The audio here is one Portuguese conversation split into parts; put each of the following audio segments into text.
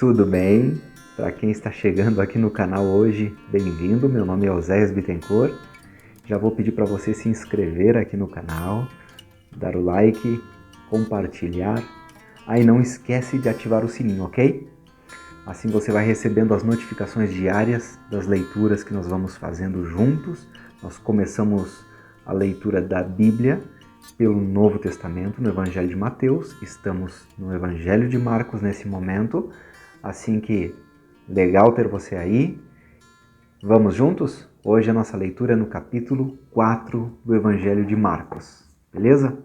Tudo bem? Para quem está chegando aqui no canal hoje, bem-vindo. Meu nome é Oséias Bittencourt. Já vou pedir para você se inscrever aqui no canal, dar o like, compartilhar. Aí não esquece de ativar o sininho, ok? Assim você vai recebendo as notificações diárias das leituras que nós vamos fazendo juntos. Nós começamos a leitura da Bíblia pelo Novo Testamento, no Evangelho de Mateus. Estamos no Evangelho de Marcos nesse momento. Assim que, legal ter você aí. Vamos juntos? Hoje a nossa leitura é no capítulo 4 do Evangelho de Marcos. Beleza?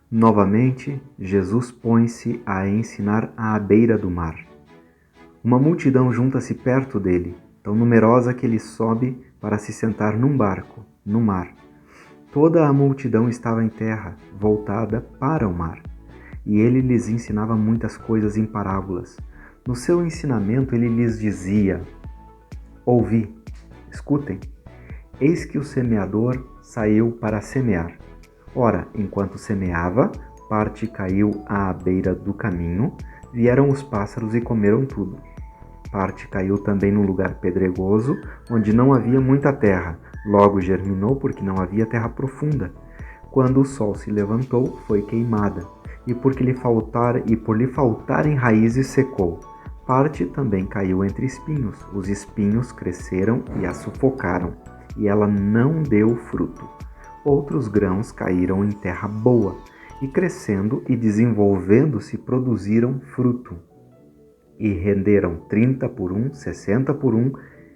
Novamente, Jesus põe-se a ensinar à beira do mar. Uma multidão junta-se perto dele, tão numerosa que ele sobe para se sentar num barco, no mar. Toda a multidão estava em terra, voltada para o mar. E ele lhes ensinava muitas coisas em parábolas. No seu ensinamento ele lhes dizia: Ouvi, escutem, eis que o semeador saiu para semear. Ora, enquanto semeava, parte caiu à beira do caminho, vieram os pássaros e comeram tudo. Parte caiu também num lugar pedregoso, onde não havia muita terra, logo germinou porque não havia terra profunda. Quando o sol se levantou, foi queimada, e por lhe faltarem raízes secou. Parte também caiu entre espinhos, os espinhos cresceram e a sufocaram, e ela não deu fruto. Outros grãos caíram em terra boa, e crescendo e desenvolvendo-se produziram fruto. E renderam 30 por 1, 60 por 1,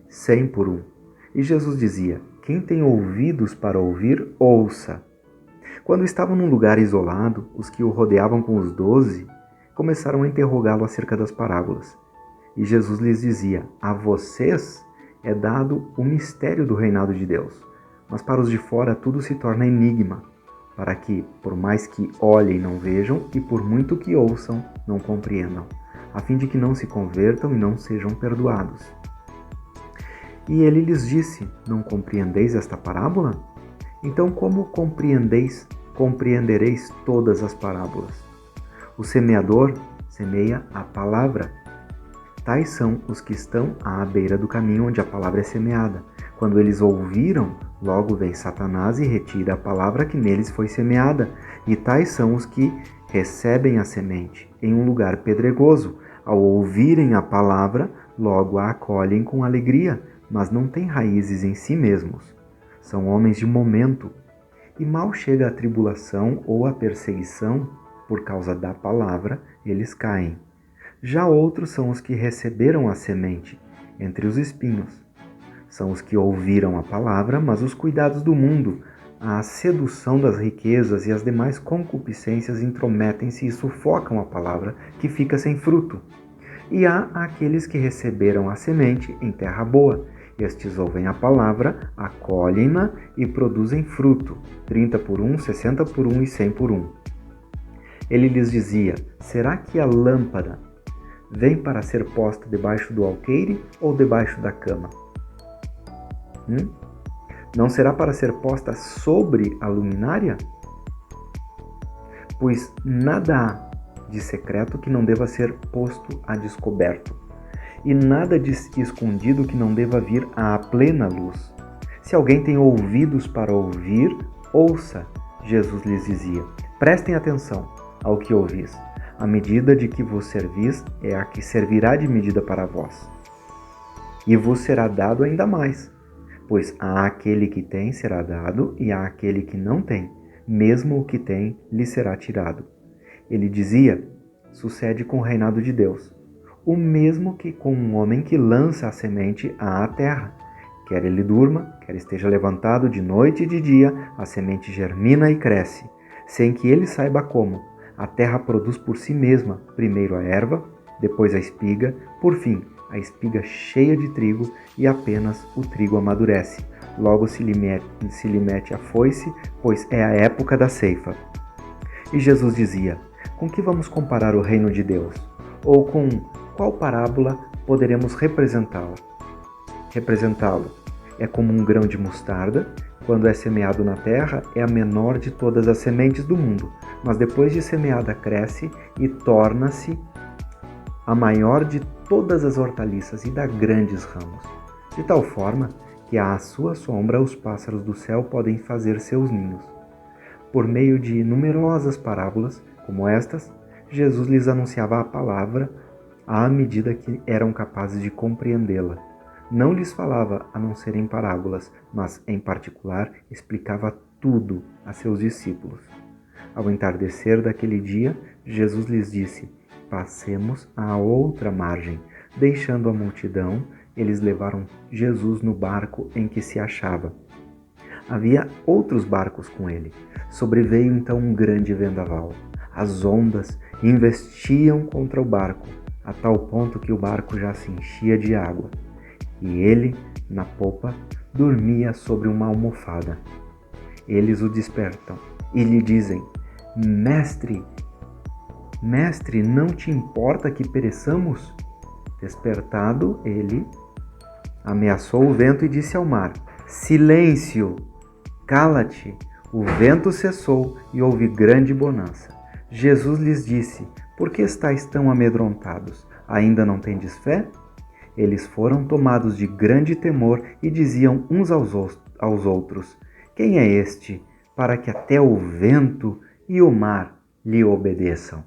100 por 1. E Jesus dizia: Quem tem ouvidos para ouvir, ouça. Quando estavam num lugar isolado, os que o rodeavam com os 12 começaram a interrogá-lo acerca das parábolas. E Jesus lhes dizia: A vocês é dado o mistério do reinado de Deus, mas para os de fora tudo se torna enigma, para que, por mais que olhem, não vejam, e por muito que ouçam, não compreendam, a fim de que não se convertam e não sejam perdoados. E ele lhes disse: Não compreendeis esta parábola? Então como compreendereis todas as parábolas? O semeador semeia a palavra. Tais são os que estão à beira do caminho onde a palavra é semeada. Quando eles ouviram, logo vem Satanás e retira a palavra que neles foi semeada. E tais são os que recebem a semente em um lugar pedregoso. Ao ouvirem a palavra, logo a acolhem com alegria, mas não têm raízes em si mesmos. São homens de momento, e mal chega a tribulação ou a perseguição, por causa da palavra, eles caem. Já outros são os que receberam a semente, entre os espinhos. São os que ouviram a palavra, mas os cuidados do mundo, a sedução das riquezas e as demais concupiscências intrometem-se e sufocam a palavra, que fica sem fruto. E há aqueles que receberam a semente em terra boa. Estes ouvem a palavra, acolhem-na e produzem fruto, 30 por 1, 60 por 1 e 100 por 1. Ele lhes dizia: Será que a lâmpada vem para ser posta debaixo do alqueire ou debaixo da cama? Não será para ser posta sobre a luminária? Pois nada há de secreto que não deva ser posto a descoberto, e nada de escondido que não deva vir à plena luz. Se alguém tem ouvidos para ouvir, ouça, Jesus lhes dizia. Prestem atenção ao que ouvis. A medida de que vos servis é a que servirá de medida para vós. E vos será dado ainda mais, pois a aquele que tem será dado, e a aquele que não tem, mesmo o que tem, lhe será tirado. Ele dizia: Sucede com o reinado de Deus, o mesmo que com um homem que lança a semente à terra. Quer ele durma, quer esteja levantado de noite e de dia, a semente germina e cresce, sem que ele saiba como. A terra produz por si mesma, primeiro a erva, depois a espiga, por fim, a espiga cheia de trigo, e apenas o trigo amadurece. Logo se lhe mete a foice, pois é a época da ceifa. E Jesus dizia: Com que vamos comparar o reino de Deus? Ou com qual parábola poderemos representá-lo? É como um grão de mostarda, quando é semeado na terra, é a menor de todas as sementes do mundo, mas depois de semeada cresce e torna-se a maior de todas as hortaliças e dá grandes ramos, de tal forma que à sua sombra os pássaros do céu podem fazer seus ninhos. Por meio de numerosas parábolas como estas, Jesus lhes anunciava a palavra à medida que eram capazes de compreendê-la. Não lhes falava a não ser em parábolas, mas, em particular, explicava tudo a seus discípulos. Ao entardecer daquele dia, Jesus lhes disse: passemos à outra margem. Deixando a multidão, eles levaram Jesus no barco em que se achava. Havia outros barcos com ele. Sobreveio então um grande vendaval. As ondas investiam contra o barco, a tal ponto que o barco já se enchia de água. E ele, na popa, dormia sobre uma almofada. Eles o despertam e lhe dizem: Mestre, não te importa que pereçamos? Despertado, ele ameaçou o vento e disse ao mar: Silêncio! Cala-te! O vento cessou e houve grande bonança. Jesus lhes disse: Por que estáis tão amedrontados? Ainda não tendes fé? Eles foram tomados de grande temor e diziam uns aos outros: Quem é este, para que até o vento e o mar lhe obedeçam?